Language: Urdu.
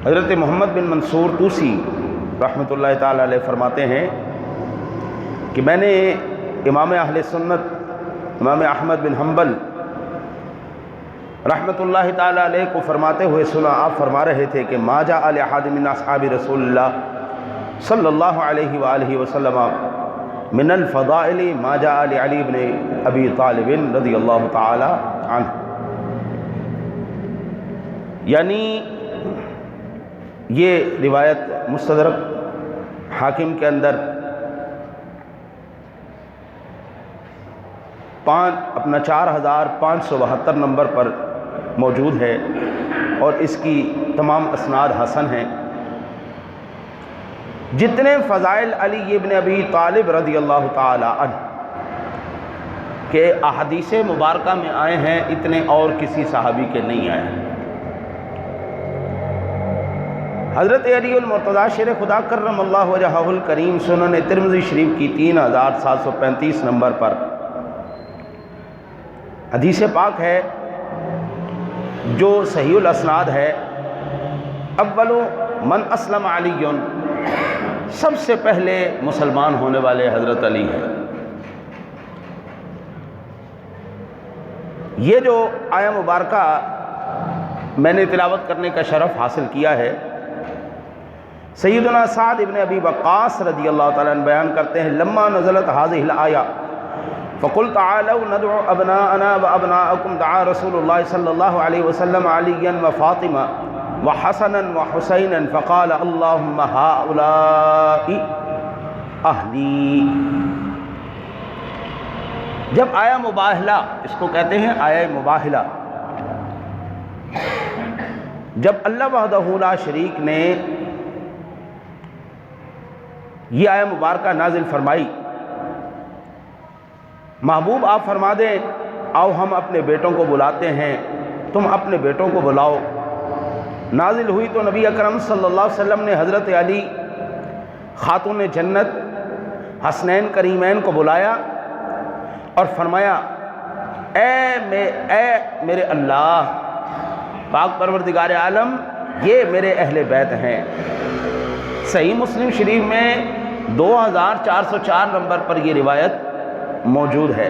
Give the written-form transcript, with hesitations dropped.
حضرت محمد بن منصور طوسی رحمۃ اللہ تعالی علیہ فرماتے ہیں کہ میں نے امام اہل سنت امام احمد بن حنبل رحمۃ اللہ تعالی علیہ کو فرماتے ہوئے سنا، آپ فرما رہے تھے کہ ما جاء لأحد من اصحاب رسول اللہ صلی اللہ علیہ وآلہ وسلم من الفضائل ما جاء لعلی بن ابی طالب رضی اللہ تعالی عنہ، یعنی یہ روایت مستدرک حاکم کے اندر 4572 نمبر پر موجود ہے اور اس کی تمام اسناد حسن ہیں۔ جتنے فضائل علی ابن ابی طالب رضی اللہ تعالی عنہ کے احادیث مبارکہ میں آئے ہیں، اتنے اور کسی صحابی کے نہیں آئے ہیں۔ حضرت علی المرتضیٰ شیر خدا کرم اللہ وجہہ الکریم سنن ترمذی شریف کی 3735 نمبر پر حدیث پاک ہے جو صحیح الاسناد ہے، اول من اسلم علی، سب سے پہلے مسلمان ہونے والے حضرت علی ہیں۔ یہ جو آیہ مبارکہ میں نے تلاوت کرنے کا شرف حاصل کیا ہے، سیدنا سعد ابن ابی وقاص رضی اللہ تعالیٰ عنہ بیان کرتے ہیں، لما نزلت هذه الآیہ فقل تعالوا ندعو ابناءنا وابناءکم دعا رسول اللہ صلی اللہ علیہ وسلم علیا وفاطمہ وحسنا وحسینا فقال اللہم هؤلاء اہلی۔ جب آیہ مباہلہ، اس کو کہتے ہیں آیہ مباہلہ، جب اللہ وحدہ لا شریک نے یہ آیہ مبارکہ نازل فرمائی، محبوب آپ فرما دیں آؤ ہم اپنے بیٹوں کو بلاتے ہیں، تم اپنے بیٹوں کو بلاؤ، نازل ہوئی تو نبی اکرم صلی اللہ علیہ وسلم نے حضرت علی خاتون جنت حسنین کریمین کو بلایا اور فرمایا اے میرے اللہ پاک پروردگار عالم، یہ میرے اہل بیت ہیں۔ صحیح مسلم شریف میں 2404 نمبر پر یہ روایت موجود ہے۔